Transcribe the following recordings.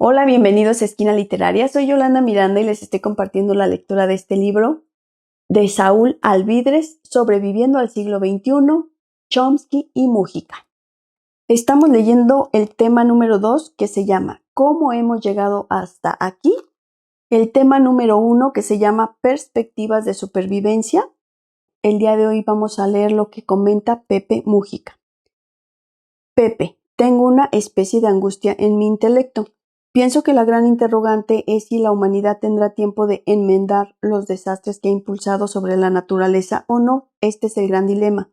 Hola, bienvenidos a Esquina Literaria. Soy Yolanda Miranda y les estoy compartiendo la lectura de este libro de Saúl Alvidrez, Sobreviviendo al siglo XXI, Chomsky y Mújica. Estamos leyendo el tema número 2 que se llama ¿Cómo hemos llegado hasta aquí? El tema número 1 que se llama Perspectivas de supervivencia. El día de hoy vamos a leer lo que comenta Pepe Mújica. Pepe, tengo una especie de angustia en mi intelecto. Pienso que la gran interrogante es si la humanidad tendrá tiempo de enmendar los desastres que ha impulsado sobre la naturaleza o no. Este es el gran dilema,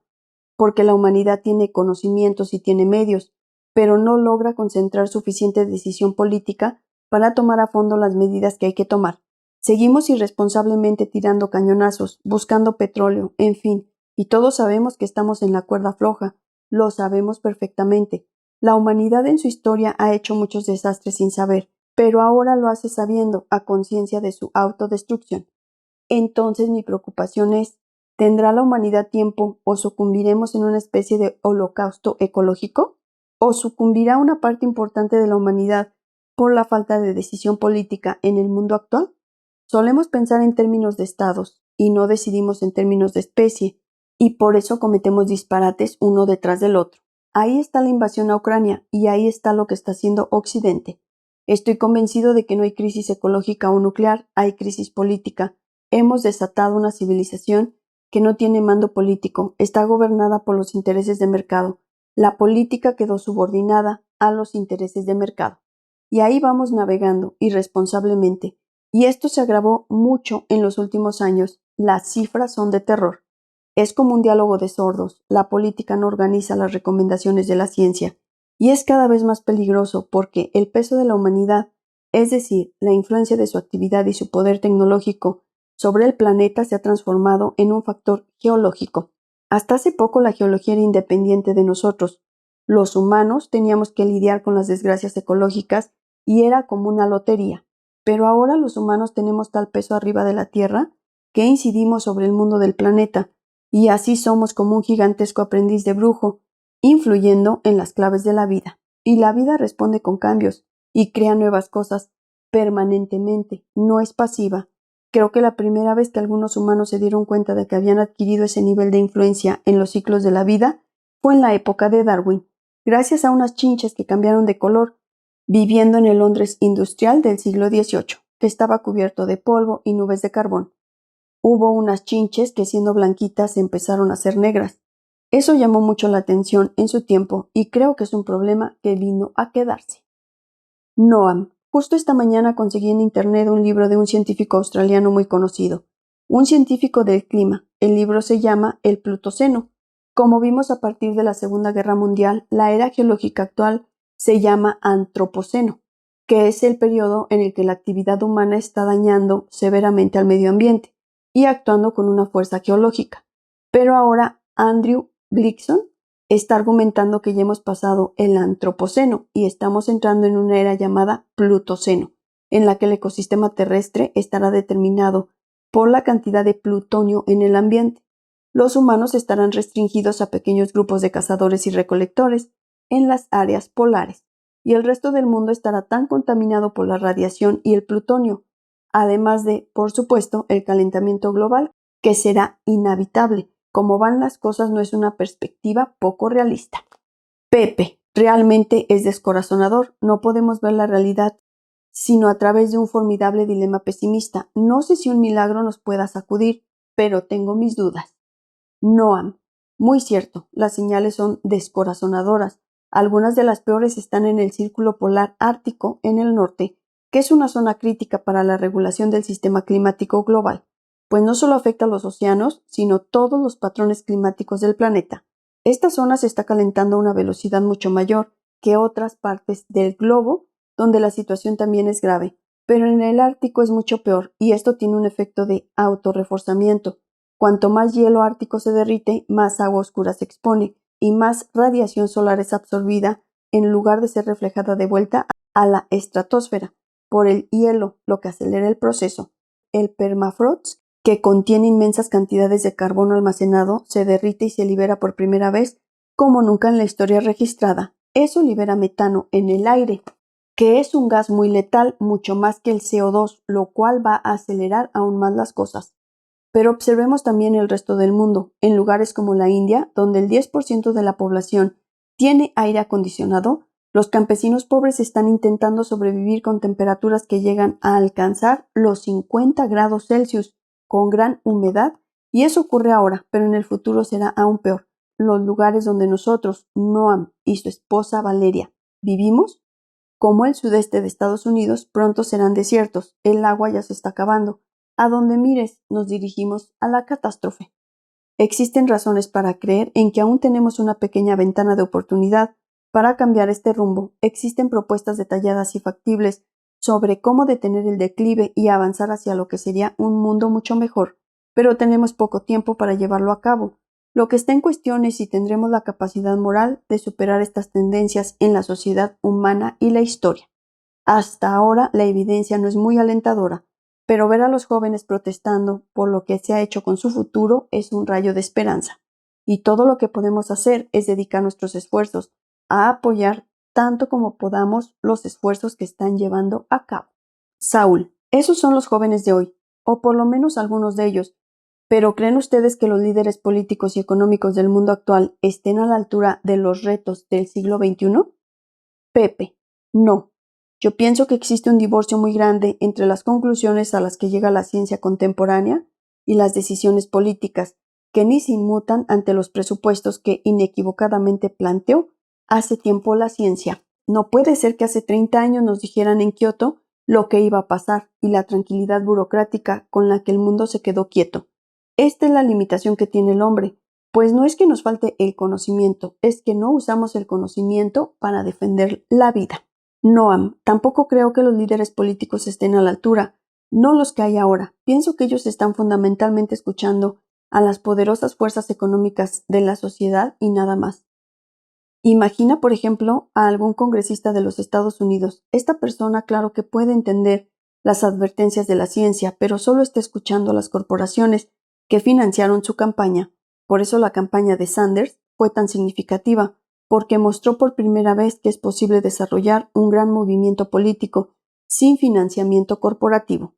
porque la humanidad tiene conocimientos y tiene medios, pero no logra concentrar suficiente decisión política para tomar a fondo las medidas que hay que tomar. Seguimos irresponsablemente tirando cañonazos, buscando petróleo, en fin, y todos sabemos que estamos en la cuerda floja, lo sabemos perfectamente. La humanidad en su historia ha hecho muchos desastres sin saber, pero ahora lo hace sabiendo, a conciencia de su autodestrucción. Entonces mi preocupación es, ¿tendrá la humanidad tiempo o sucumbiremos en una especie de holocausto ecológico? ¿O sucumbirá una parte importante de la humanidad por la falta de decisión política en el mundo actual? Solemos pensar en términos de estados y no decidimos en términos de especie, y por eso cometemos disparates uno detrás del otro. Ahí está la invasión a Ucrania y ahí está lo que está haciendo Occidente. Estoy convencido de que no hay crisis ecológica o nuclear, hay crisis política. Hemos desatado una civilización que no tiene mando político, está gobernada por los intereses de mercado. La política quedó subordinada a los intereses de mercado. Y ahí vamos navegando irresponsablemente. Y esto se agravó mucho en los últimos años. Las cifras son de terror. Es como un diálogo de sordos. La política no organiza las recomendaciones de la ciencia. Y es cada vez más peligroso porque el peso de la humanidad, es decir, la influencia de su actividad y su poder tecnológico sobre el planeta se ha transformado en un factor geológico. Hasta hace poco la geología era independiente de nosotros. Los humanos teníamos que lidiar con las desgracias ecológicas y era como una lotería. Pero ahora los humanos tenemos tal peso arriba de la Tierra que incidimos sobre el mundo del planeta, y así somos como un gigantesco aprendiz de brujo, influyendo en las claves de la vida. Y la vida responde con cambios y crea nuevas cosas permanentemente, no es pasiva. Creo que la primera vez que algunos humanos se dieron cuenta de que habían adquirido ese nivel de influencia en los ciclos de la vida fue en la época de Darwin, gracias a unas chinches que cambiaron de color, viviendo en el Londres industrial del siglo XVIII, que estaba cubierto de polvo y nubes de carbón. Hubo unas chinches que siendo blanquitas empezaron a ser negras. Eso llamó mucho la atención en su tiempo y creo que es un problema que vino a quedarse. Noam. Justo esta mañana conseguí en internet un libro de un científico australiano muy conocido, un científico del clima. El libro se llama El Plutoceno. Como vimos a partir de la Segunda Guerra Mundial, la era geológica actual se llama Antropoceno, que es el periodo en el que la actividad humana está dañando severamente al medio ambiente y actuando con una fuerza geológica. Pero ahora Andrew Gleason está argumentando que ya hemos pasado el Antropoceno y estamos entrando en una era llamada Plutoceno, en la que el ecosistema terrestre estará determinado por la cantidad de plutonio en el ambiente. Los humanos estarán restringidos a pequeños grupos de cazadores y recolectores en las áreas polares, y el resto del mundo estará tan contaminado por la radiación y el plutonio, además de, por supuesto, el calentamiento global, que será inhabitable. Como van las cosas no es una perspectiva poco realista. Pepe, realmente es descorazonador. No podemos ver la realidad sino a través de un formidable dilema pesimista. No sé si un milagro nos pueda sacudir, pero tengo mis dudas. Noam. Muy cierto, las señales son descorazonadoras. Algunas de las peores están en el Círculo Polar Ártico, en el norte, que es una zona crítica para la regulación del sistema climático global, pues no solo afecta a los océanos, sino todos los patrones climáticos del planeta. Esta zona se está calentando a una velocidad mucho mayor que otras partes del globo, donde la situación también es grave, pero en el Ártico es mucho peor, y esto tiene un efecto de autorreforzamiento. Cuanto más hielo ártico se derrite, más agua oscura se expone y más radiación solar es absorbida en lugar de ser reflejada de vuelta a la estratosfera por el hielo, lo que acelera el proceso. El permafrost, que contiene inmensas cantidades de carbono almacenado, se derrite y se libera por primera vez como nunca en la historia registrada. Eso libera metano en el aire que es un gas muy letal, mucho más que el CO2, lo cual va a acelerar aún más las cosas. Pero observemos también el resto del mundo. En lugares como la India, donde el 10% de la población tiene aire acondicionado, los campesinos pobres están intentando sobrevivir con temperaturas que llegan a alcanzar los 50 grados Celsius, con gran humedad, y eso ocurre ahora, pero en el futuro será aún peor. Los lugares donde nosotros, Noam y su esposa Valeria, vivimos, como el sudeste de Estados Unidos, pronto serán desiertos. El agua ya se está acabando. A donde mires, nos dirigimos a la catástrofe. Existen razones para creer en que aún tenemos una pequeña ventana de oportunidad para cambiar este rumbo. Existen propuestas detalladas y factibles sobre cómo detener el declive y avanzar hacia lo que sería un mundo mucho mejor, pero tenemos poco tiempo para llevarlo a cabo. Lo que está en cuestión es si tendremos la capacidad moral de superar estas tendencias en la sociedad humana y la historia. Hasta ahora la evidencia no es muy alentadora, pero ver a los jóvenes protestando por lo que se ha hecho con su futuro es un rayo de esperanza. Y todo lo que podemos hacer es dedicar nuestros esfuerzos a apoyar tanto como podamos los esfuerzos que están llevando a cabo. Saúl, esos son los jóvenes de hoy, o por lo menos algunos de ellos, pero ¿creen ustedes que los líderes políticos y económicos del mundo actual estén a la altura de los retos del siglo XXI? Pepe, no. Yo pienso que existe un divorcio muy grande entre las conclusiones a las que llega la ciencia contemporánea y las decisiones políticas, que ni se inmutan ante los presupuestos que inequivocadamente planteó hace tiempo la ciencia. No puede ser que hace 30 años nos dijeran en Kioto lo que iba a pasar y la tranquilidad burocrática con la que el mundo se quedó quieto. Esta es la limitación que tiene el hombre, pues no es que nos falte el conocimiento, es que no usamos el conocimiento para defender la vida. Noam, tampoco creo que los líderes políticos estén a la altura, no los que hay ahora. Pienso que ellos están fundamentalmente escuchando a las poderosas fuerzas económicas de la sociedad y nada más. Imagina, por ejemplo, a algún congresista de los Estados Unidos. Esta persona, claro que puede entender las advertencias de la ciencia, pero solo está escuchando a las corporaciones que financiaron su campaña. Por eso la campaña de Sanders fue tan significativa, porque mostró por primera vez que es posible desarrollar un gran movimiento político sin financiamiento corporativo.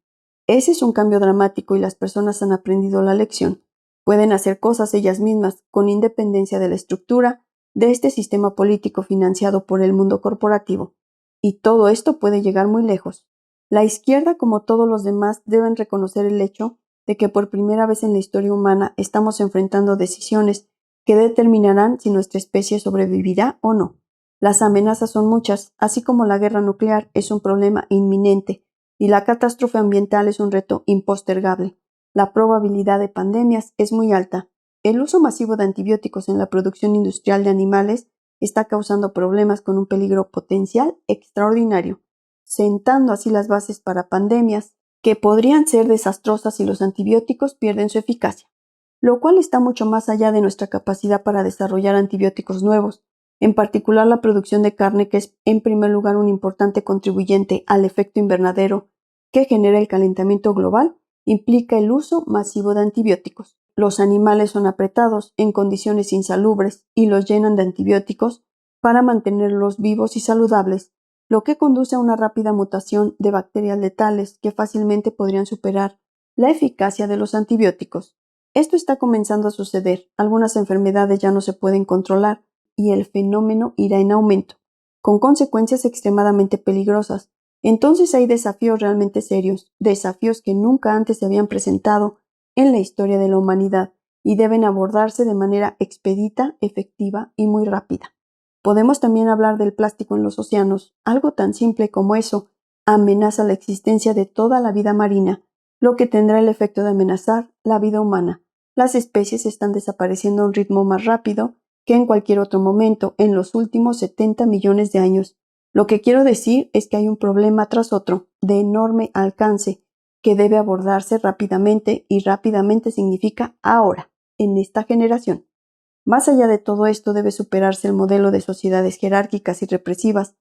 Ese es un cambio dramático y las personas han aprendido la lección. Pueden hacer cosas ellas mismas, con independencia de la estructura de este sistema político financiado por el mundo corporativo. Y todo esto puede llegar muy lejos. La izquierda, como todos los demás, deben reconocer el hecho de que por primera vez en la historia humana estamos enfrentando decisiones que determinarán si nuestra especie sobrevivirá o no. Las amenazas son muchas, así como la guerra nuclear es un problema inminente y la catástrofe ambiental es un reto impostergable. La probabilidad de pandemias es muy alta. El uso masivo de antibióticos en la producción industrial de animales está causando problemas con un peligro potencial extraordinario, sentando así las bases para pandemias que podrían ser desastrosas si los antibióticos pierden su eficacia, lo cual está mucho más allá de nuestra capacidad para desarrollar antibióticos nuevos, en particular la producción de carne, que es en primer lugar un importante contribuyente al efecto invernadero que genera el calentamiento global, implica el uso masivo de antibióticos. Los animales son apretados en condiciones insalubres y los llenan de antibióticos para mantenerlos vivos y saludables, lo que conduce a una rápida mutación de bacterias letales que fácilmente podrían superar la eficacia de los antibióticos. Esto está comenzando a suceder, algunas enfermedades ya no se pueden controlar y el fenómeno irá en aumento, con consecuencias extremadamente peligrosas. Entonces hay desafíos realmente serios, desafíos que nunca antes se habían presentado en la historia de la humanidad y deben abordarse de manera expedita, efectiva y muy rápida. Podemos también hablar del plástico en los océanos. Algo tan simple como eso amenaza la existencia de toda la vida marina, lo que tendrá el efecto de amenazar la vida humana. Las especies están desapareciendo a un ritmo más rápido que en cualquier otro momento en los últimos 70 millones de años. Lo que quiero decir es que hay un problema tras otro, de enorme alcance, que debe abordarse rápidamente, y rápidamente significa ahora, en esta generación. Más allá de todo esto debe superarse el modelo de sociedades jerárquicas y represivas,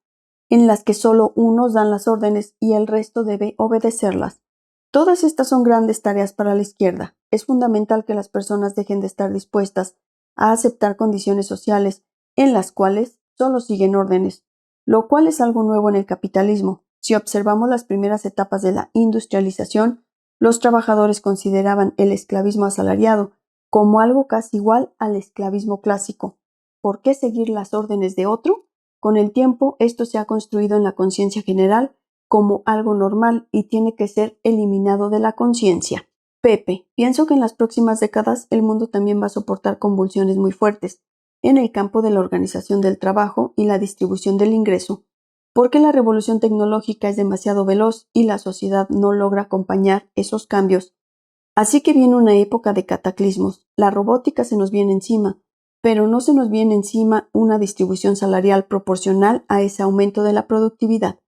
en las que solo unos dan las órdenes y el resto debe obedecerlas. Todas estas son grandes tareas para la izquierda. Es fundamental que las personas dejen de estar dispuestas a aceptar condiciones sociales en las cuales solo siguen órdenes. lo cual es algo nuevo en el capitalismo. Si observamos las primeras etapas de la industrialización, los trabajadores consideraban el esclavismo asalariado como algo casi igual al esclavismo clásico. ¿Por qué seguir las órdenes de otro? Con el tiempo, esto se ha construido en la conciencia general como algo normal y tiene que ser eliminado de la conciencia. Pepe, pienso que en las próximas décadas el mundo también va a soportar convulsiones muy fuertes en el campo de la organización del trabajo y la distribución del ingreso, porque la revolución tecnológica es demasiado veloz y la sociedad no logra acompañar esos cambios. Así que viene una época de cataclismos. La robótica se nos viene encima, pero no se nos viene encima una distribución salarial proporcional a ese aumento de la productividad.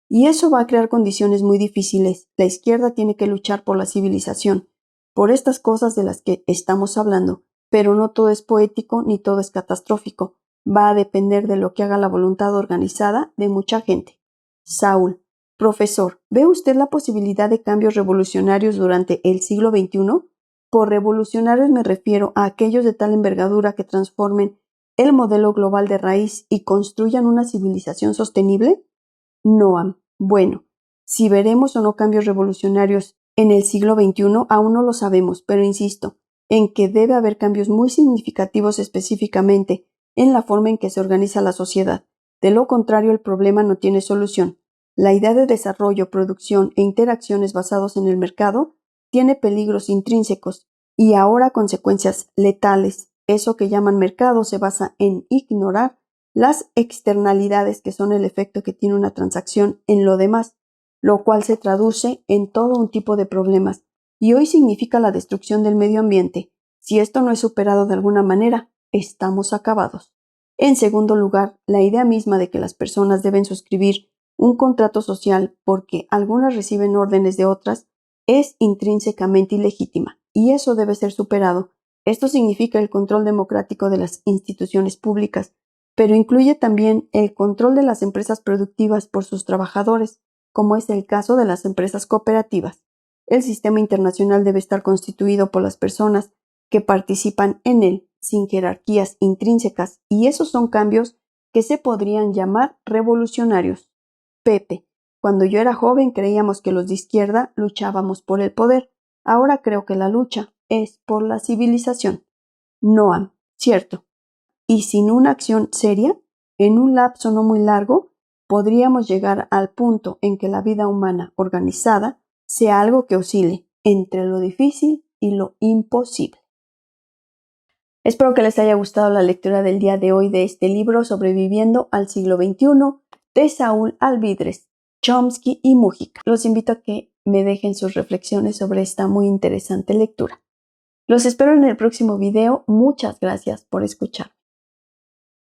Y eso va a crear condiciones muy difíciles. La izquierda tiene que luchar por la civilización, por estas cosas de las que estamos hablando, pero no todo es poético ni todo es catastrófico. Va a depender de lo que haga la voluntad organizada de mucha gente. Saúl, profesor, ¿ve usted la posibilidad de cambios revolucionarios durante el siglo XXI? Por revolucionarios me refiero a aquellos de tal envergadura que transformen el modelo global de raíz y construyan una civilización sostenible. Noam, bueno, si veremos o no cambios revolucionarios en el siglo XXI aún no lo sabemos, pero insisto en que debe haber cambios muy significativos específicamente en la forma en que se organiza la sociedad. De lo contrario, el problema no tiene solución. La idea de desarrollo, producción e interacciones basados en el mercado tiene peligros intrínsecos y ahora consecuencias letales. Eso que llaman mercado se basa en ignorar las externalidades que son el efecto que tiene una transacción en lo demás, lo cual se traduce en todo un tipo de problemas, y hoy significa la destrucción del medio ambiente. Si esto no es superado de alguna manera, estamos acabados. En segundo lugar, la idea misma de que las personas deben suscribir un contrato social porque algunas reciben órdenes de otras es intrínsecamente ilegítima, y eso debe ser superado. Esto significa el control democrático de las instituciones públicas, pero incluye también el control de las empresas productivas por sus trabajadores, como es el caso de las empresas cooperativas. El sistema internacional debe estar constituido por las personas que participan en él, sin jerarquías intrínsecas, y esos son cambios que se podrían llamar revolucionarios. Pepe, cuando yo era joven creíamos que los de izquierda luchábamos por el poder. Ahora creo que la lucha es por la civilización. Noam, cierto. Y sin una acción seria, en un lapso no muy largo, podríamos llegar al punto en que la vida humana organizada sea algo que oscile entre lo difícil y lo imposible. Espero que les haya gustado la lectura del día de hoy de este libro Sobreviviendo al siglo XXI de Saúl Alvidrez, Chomsky y Mújica. Los invito a que me dejen sus reflexiones sobre esta muy interesante lectura. Los espero en el próximo video. Muchas gracias por escuchar.